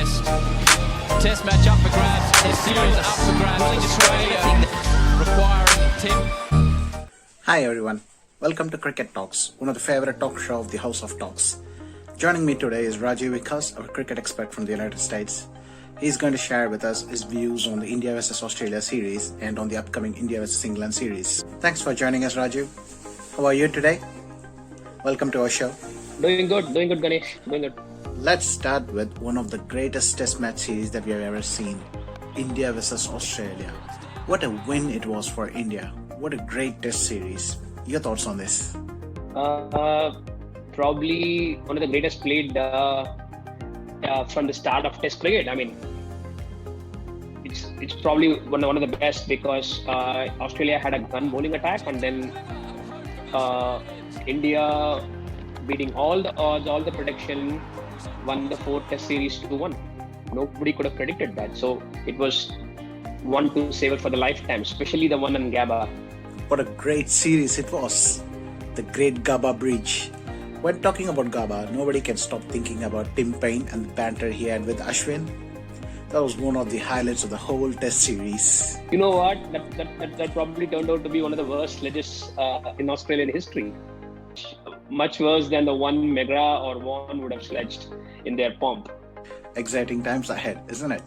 Test match up for grabs. Test series up for grabs in Australia, requiring Tim. Hi everyone, welcome to Cricket Talks, one of the favorite talk show of the House of Talks. Joining me today is Rajiv Vikas, a cricket expert from the United States. He's going to share with us his views on the India vs Australia series and on the upcoming India vs England series. Thanks for joining us, Rajiv. How are you today? Welcome to our show. Doing good, Ganesh. Doing good. Let's start with one of the greatest test match series that we have ever seen, India vs Australia. What a win it was for India. What a great test series. Your thoughts on this? Probably one of the greatest played from the start of Test cricket. I mean, it's probably one of the best because Australia had a gun bowling attack, and then India, beating all the odds, all the prediction, won the 4th Test series 2-1. Nobody could have predicted that. So it was one to savor for the lifetime, especially the one in Gabba. What a great series it was. The Great Gabba Bridge. When talking about Gabba, nobody can stop thinking about Tim Paine and the banter he had with Ashwin. That was one of the highlights of the whole Test series. You know what? That probably turned out to be one of the worst sledges in Australian history. Much worse than the one McGrath or Vaughan would have sledged in their pomp. Exciting times ahead, isn't it?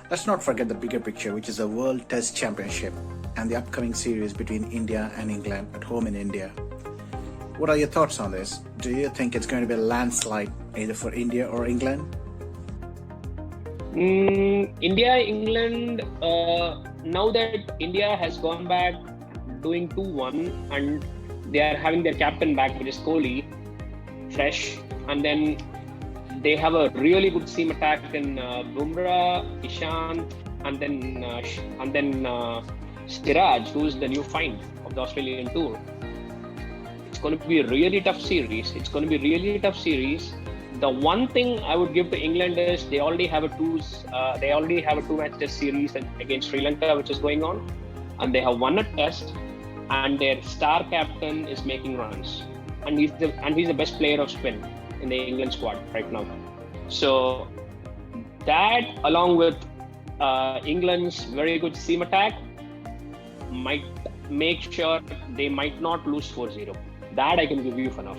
Let's not forget the bigger picture, which is the World Test Championship and the upcoming series between India and England at home in India. What are your thoughts on this? Do you think it's going to be a landslide either for India or England? India, England, now that India has gone back doing 2-1 and they are having their captain back, which is Kohli, fresh, and then they have a really good seam attack in Bumrah, Ishant, and then Siraj, who is the new find of the Australian tour. It's going to be a really tough series. The one thing I would give to England is they already have a two-match Test series against Sri Lanka, which is going on, and they have won a Test, and their star captain is making runs, and he's the best player of spin in the England squad right now. So that, along with England's very good seam attack, might make sure they might not lose 4-0. That I can give you for now.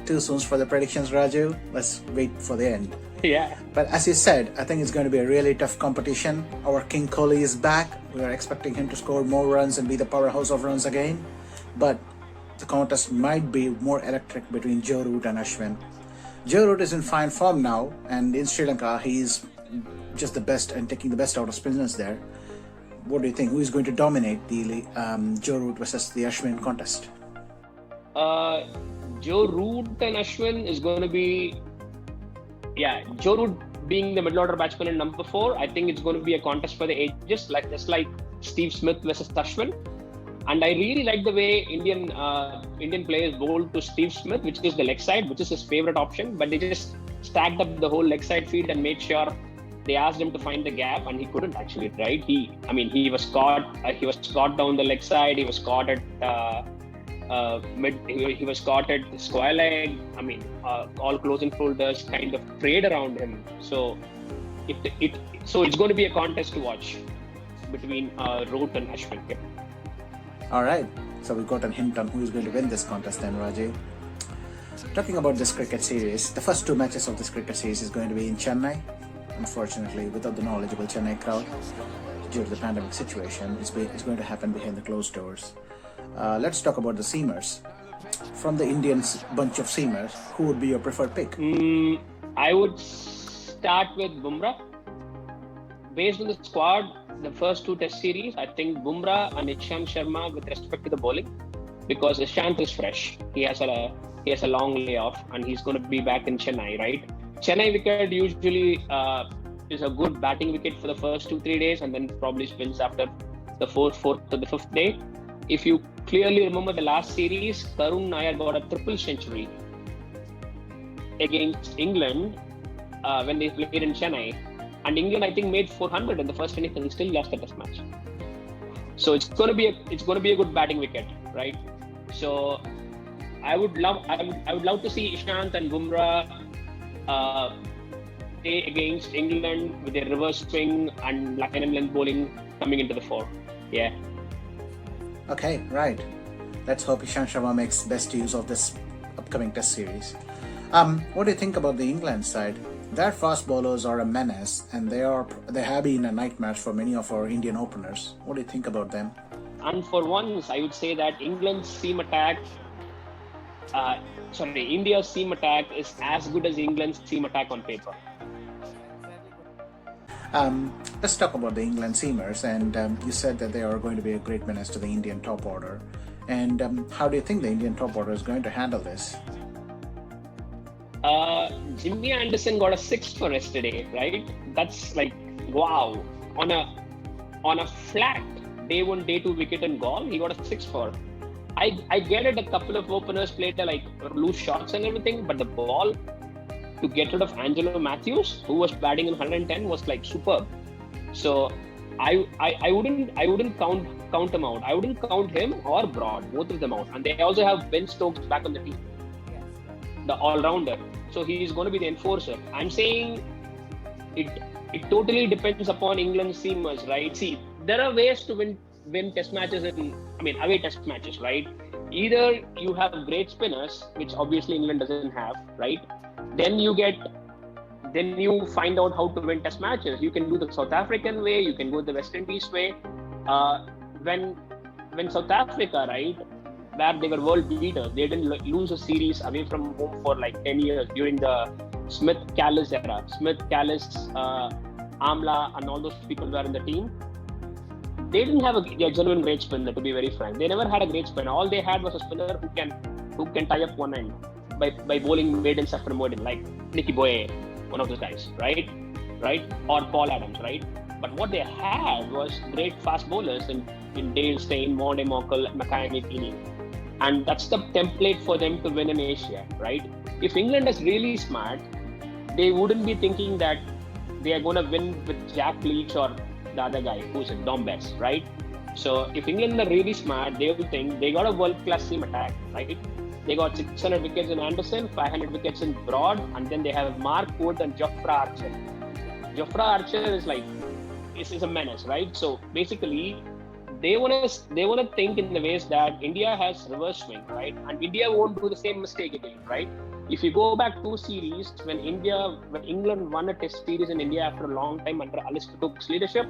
Too soon for the predictions, Raju. Let's wait for the end. Yeah. But as you said, I think it's going to be a really tough competition. Our King Kohli is back. We are expecting him to score more runs and be the powerhouse of runs again. But the contest might be more electric between Joe Root and Ashwin. Joe Root is in fine form now, and in Sri Lanka, he's just the best and taking the best out of spinners there. What do you think? Who is going to dominate the Joe Root versus the Ashwin contest? Joe Root and Ashwin is going to be... Joe Root being the middle order batsman in number 4, I think it's going to be a contest for the ages, just like Steve Smith versus Ashwin. And I really like the way Indian players bowled to Steve Smith, which is the leg side, which is his favorite option. But they just stacked up the whole leg side field and made sure they asked him to find the gap, and he couldn't actually. Right? He was caught. He was caught down the leg side. He was caught at mid. He was caught at the square leg. All closing folders kind of prayed around him. So it's going to be a contest to watch between Root and Ashwin. Yep. Alright, so we've got a hint on who is going to win this contest then, Rajiv. Talking about this cricket series, the first 2 matches of this cricket series is going to be in Chennai. Unfortunately, without the knowledgeable Chennai crowd, due to the pandemic situation, it's going to happen behind the closed doors. Let's talk about the seamers. From the Indian bunch of seamers, who would be your preferred pick? I would start with Bumrah. Based on the squad, the first 2 Test series, I think Bumrah and Ishant Sharma with respect to the bowling, because Ishant is fresh. He has a long layoff, and he's going to be back in Chennai, right? Chennai wicket usually is a good batting wicket for the first 2-3 days, and then probably spins after the 4th to the 5th day. If you clearly remember the last series, Karun Nair got a triple century against England when they played in Chennai. And England, I think, made 400 in the first innings, and he still lost the Test match. So it's going to be a good batting wicket, right? So I would love to see Ishant and Bumrah play against England with a reverse swing and line and length bowling coming into the fore. Yeah. Okay, right. Let's hope Ishant Sharma makes best use of this upcoming Test series. What do you think about the England side? Their fast bowlers are a menace, and they have been a nightmare for many of our Indian openers. What do you think about them? And for once, I would say that India's seam attack is as good as England's seam attack on paper. Let's talk about the England seamers, and you said that they are going to be a great menace to the Indian top order. And how do you think the Indian top order is going to handle this? Jimmy Anderson got a 6 for yesterday, right? That's like, wow. On a flat day 1, day 2 wicket in Gaul, he got a 6 for. I get it, a couple of openers played like loose shots and everything, but the ball to get rid of Angelo Matthews, who was batting in 110, was like superb. So I wouldn't count him out. I wouldn't count him or Broad, both of them out. And they also have Ben Stokes back on the team, the all-rounder. So he is going to be the enforcer. I'm saying it totally depends upon England's seamers, right? See, there are ways to win test matches away test matches, right? Either you have great spinners, which obviously England doesn't have, right? Then you find out how to win test matches. You can do the South African way, you can go the West Indies way. When South Africa, right, where they were world beaters, they didn't lose a series away from home for like 10 years during the Smith-Callis era. Smith, Callis, Amla, and all those people were in the team. They didn't have a genuine great spinner, to be very frank. They never had a great spinner. All they had was a spinner who can tie up one end by bowling maidens after modern, like Nicky Boye, one of those guys, right? Or Paul Adams, right? But what they had was great fast bowlers in Dale Steyn, Maunde Mockle, Mackay Meekini. And that's the template for them to win in Asia, right? If England is really smart, they wouldn't be thinking that they are going to win with Jack Leach or the other guy, who's in Dom Bess, right? So if England are really smart, they will think they got a world-class seam attack, right? They got 600 wickets in Anderson, 500 wickets in Broad, and then they have Mark Wood and Jofra Archer. Jofra Archer is a menace, right? So basically, they wanna think in the ways that India has reverse swing, right? And India won't do the same mistake again, right? If you go back 2 series, when England won a test series in India after a long time under Alistair Cook's leadership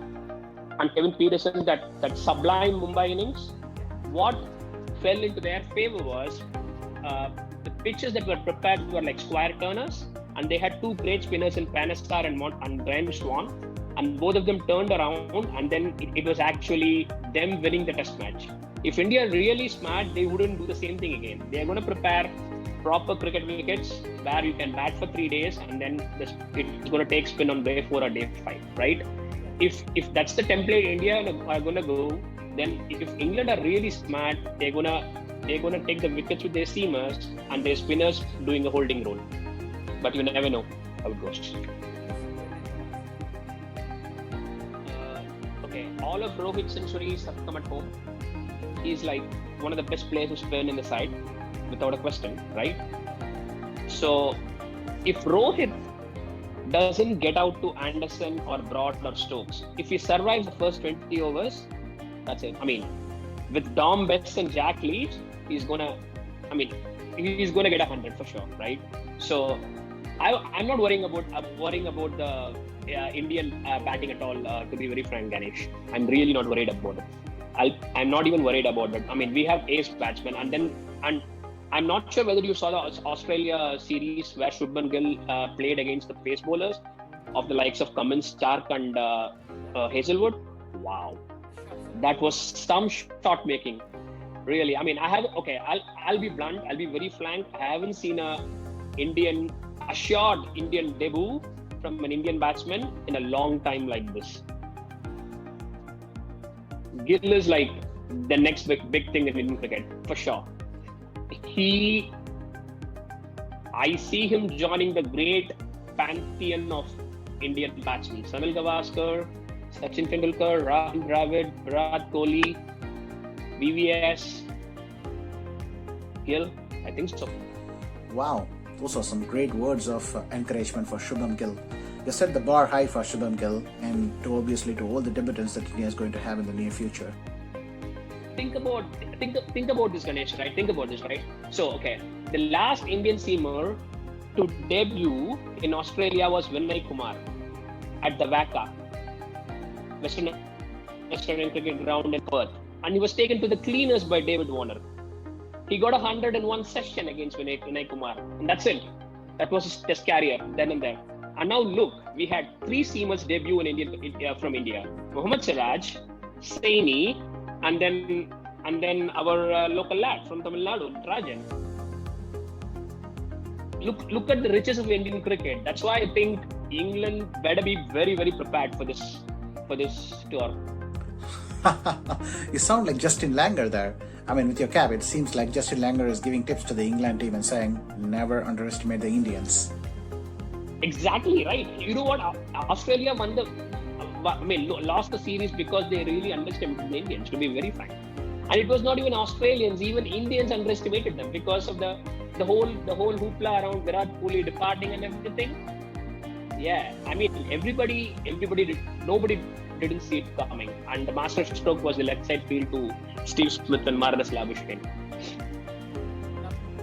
and Kevin Peterson, that sublime Mumbai innings, what fell into their favor was the pitches that were prepared were like square turners, and they had 2 great spinners in Panestar and Brian Swan, and both of them turned around, and then it was actually them winning the test match. If India are really smart, they wouldn't do the same thing again. They are going to prepare proper cricket wickets where you can bat for 3 days, and then it's going to take spin on day 4 or day 5, right? If that's the template India are going to go, then if England are really smart, they're gonna take the wickets with their seamers and their spinners doing a holding role. But you never know how it goes. Okay, all of Rohit's centuries have come at home. He's like one of the best players to spin in the side, without a question, right? So if Rohit doesn't get out to Anderson or Broad or Stokes, if he survives the first 20 overs, that's it. With Dom Bess and Jack Leach, he's gonna get 100 for sure, right? So I'm not worrying about the Indian batting at all. To be very frank, Ganesh, I'm really not worried about it. I'm not even worried about it. We have ace batsmen, and I'm not sure whether you saw the Australia series where Shubman Gill played against the pace bowlers of the likes of Cummins, Stark, and Hazelwood. Wow, that was some shot making. Really, I'll be blunt. I'll be very frank. I haven't seen assured Indian debut from an Indian batsman in a long time like this. Gill is like the next big thing in Indian cricket for sure. I see him joining the great pantheon of Indian batsmen: Sunil Gavaskar, Sachin Tendulkar, Rahul Dravid, Virat Kohli, VVS, Gill. I think so. Wow, those are some great words of encouragement for Shubman Gill. You set the bar high for Shubham Gill and to obviously to all the debutants that India is going to have in the near future. Think about this, Ganesh, right? Think about this, right? So, okay, the last Indian seamer to debut in Australia was Vinay Kumar at the WACA, Western Australian Cricket Ground in Perth, and he was taken to the cleaners by David Warner. He got 101 session against Vinay Kumar, and that's it. That was his test career then and there. And now look, we had 3 seamers debut from India: Mohammad Siraj, Saini, and then our local lad from Tamil Nadu, Rajan. Look at the riches of Indian cricket. That's why I think England better be very, very prepared for this tour. You sound like Justin Langer there. I mean, with your cap, it seems like Justin Langer is giving tips to the England team and saying, never underestimate the Indians. Exactly right. You know what? Australia lost the series because they really underestimated the Indians, to be very frank. And it was not even Australians, even Indians underestimated them because of the whole hoopla around Virat Kohli departing and everything. Yeah, I mean, nobody didn't see it coming. And the master stroke was the left side field to Steve Smith and Marnus Labuschagne.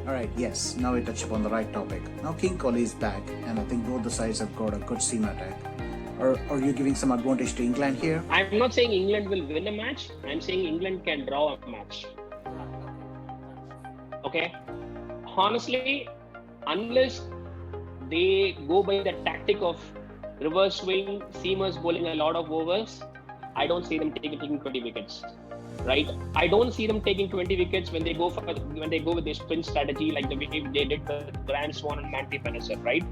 Alright, yes, now we touch upon the right topic. Now King Kohli is back, and I think both the sides have got a good seam attack. Or are you giving some advantage to England here? I'm not saying England will win a match. I'm saying England can draw a match. Okay? Honestly, unless they go by the tactic of reverse swing, seamers bowling a lot of overs, I don't see them taking 20 wickets. Right? I don't see them taking 20 wickets when they go with their spin strategy like the way they did with Grand Swan and Manti Finisher, right?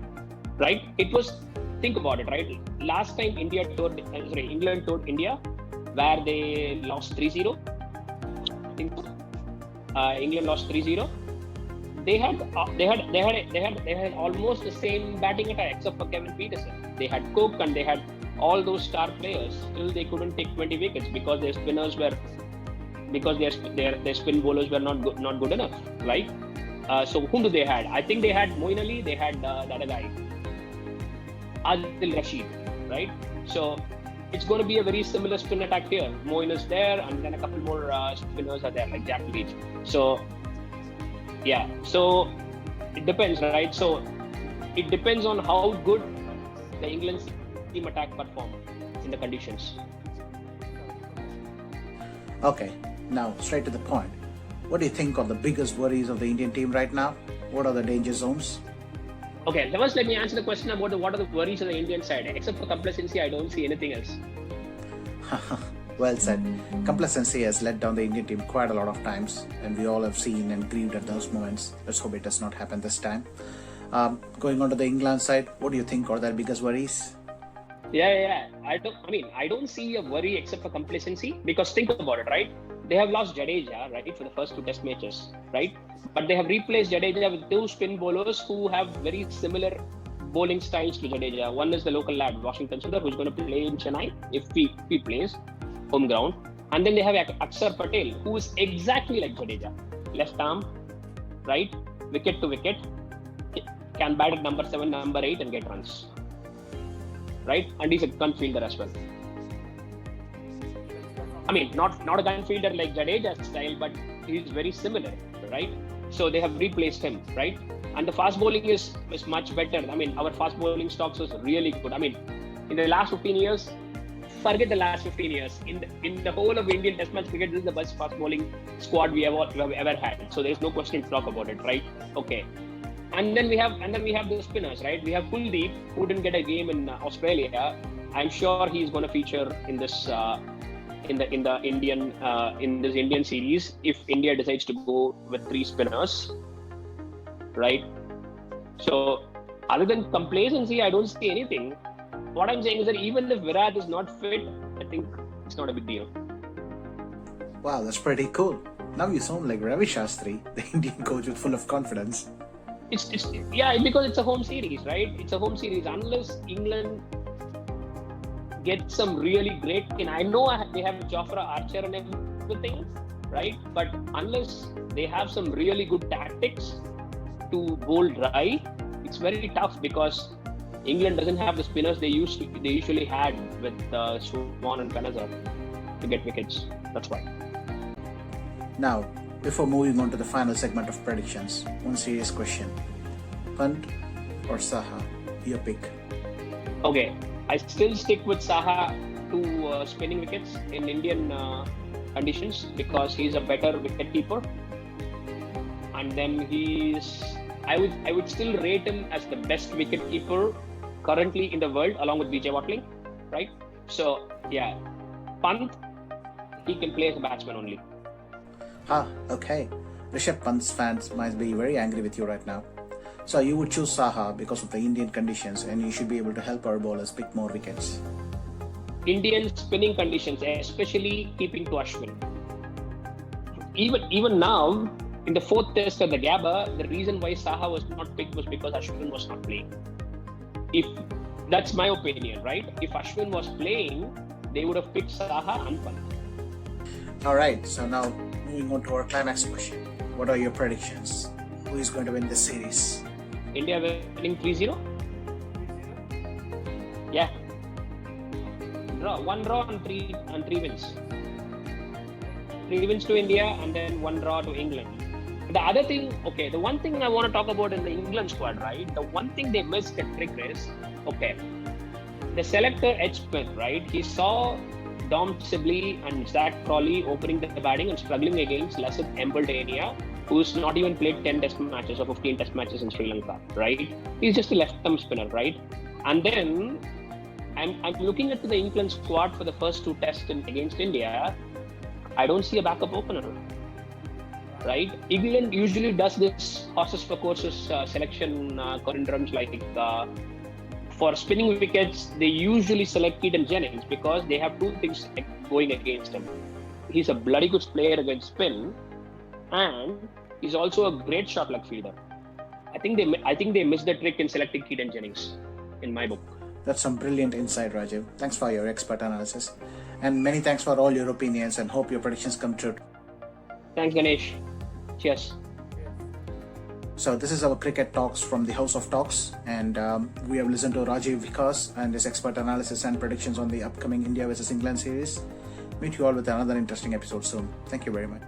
Right? It was, think about it, right? Last time England toured India, where they lost 3-0. I think England lost 3-0. They had almost the same batting attack except for Kevin Peterson. They had Cook and they had all those star players. Still, they couldn't take 20 wickets because their spinners were. Because their spin bowlers were not good enough, right? So whom do they had? I think they had Moeen Ali, they had the other guy, Adil Rashid, right? So it's going to be a very similar spin attack here. Moeen is there, and then a couple more spinners are there, like Jack Leach. So yeah, so it depends, right? So it depends on how good the England team attack perform in the conditions. Okay. Now, straight to the point. What do you think of the biggest worries of the Indian team right now? What are the danger zones? Okay, first let me answer the question about what are the worries on the Indian side. Except for complacency, I don't see anything else. Well said. Complacency has let down the Indian team quite a lot of times, and we all have seen and grieved at those moments. Let's hope it does not happen this time. Going on to the England side, what do you think are their biggest worries? Yeah. I don't see a worry except for complacency, because think about it, right? They have lost Jadeja, right, for the first 2 test matches, right? But they have replaced Jadeja with 2 spin bowlers who have very similar bowling styles to Jadeja. One is the local lad, Washington Sundar, who's going to play in Chennai if he plays home ground. And then they have Akshar Patel, who is exactly like Jadeja. Left arm, right, wicket to wicket, can bat at number 7, number 8 and get runs. Right? And he's a gun fielder as well. I mean, not a gun fielder like Jadeja's style, but he's very similar, right? So they have replaced him, right? And the fast bowling is much better. I mean, our fast bowling stocks is really good. I mean, in the last 15 years, forget the last 15 years. In the whole of Indian Test match cricket, this is the best fast bowling squad we have ever had. So there's no question to talk about it, right? Okay. And then we have the spinners, right? We have Kuldeep, who didn't get a game in Australia. I'm sure he's going to feature in this in this Indian series if India decides to go with 3 spinners, right? So other than complacency, I don't see anything. What I'm saying is that even if Virat is not fit, I think it's not a big deal. Wow, that's pretty cool. Now you sound like Ravi Shastri, the Indian coach with full of confidence. It's because it's a home series, right? It's a home series. Unless England get some really great, and I know they have Jofra Archer and everything, right? But unless they have some really good tactics to bowl dry, it's very tough because England doesn't have the spinners they usually had with Swan and Kanazar to get wickets. That's why. Now, before moving on to the final segment of predictions, one serious question. Pant or Saha? Your pick. Okay, I still stick with Saha to spinning wickets in Indian conditions because he's a better wicket keeper. And then I would still rate him as the best wicket keeper currently in the world, along with Vijay Watling, right? So yeah, Pant, he can play as a batsman only. Okay. Rishabh Pant's fans might be very angry with you right now. So you would choose Saha because of the Indian conditions, and you should be able to help our bowlers pick more wickets. Indian spinning conditions, especially keeping to Ashwin. Even now, in the fourth test at the Gabba, the reason why Saha was not picked was because Ashwin was not playing. If that's my opinion, right? If Ashwin was playing, they would have picked Saha and Pant. Alright, so now moving on to our climax question. What are your predictions? Who is going to win this series? India winning 3-0? Yeah. One draw and three wins. 3 wins to India and then 1 draw to England. The other thing, the one thing I want to talk about in the England squad, right? The one thing they missed at trick is, the selector Ed Smith, right? He saw Dom Sibley and Zach Crawley opening the batting and struggling against Lasith Embaldania, who's not even played 10 test matches or 15 test matches in Sri Lanka, right? He's just a left-thumb spinner, right? And then I'm looking at the England squad for the first 2 tests against India. I don't see a backup opener, right? England usually does this horses for courses selection conundrums, like for spinning wickets, they usually select Keaton Jennings because they have 2 things going against him. He's a bloody good player against spin, and he's also a great short leg fielder. I think they missed the trick in selecting Keaton Jennings, in my book. That's some brilliant insight, Rajiv. Thanks for your expert analysis. And many thanks for all your opinions, and hope your predictions come true. Thanks, Ganesh. Cheers. So this is our cricket talks from the House of Talks, and we have listened to Rajiv Vikas and his expert analysis and predictions on the upcoming India vs England series. Meet you all with another interesting episode soon. Thank you very much.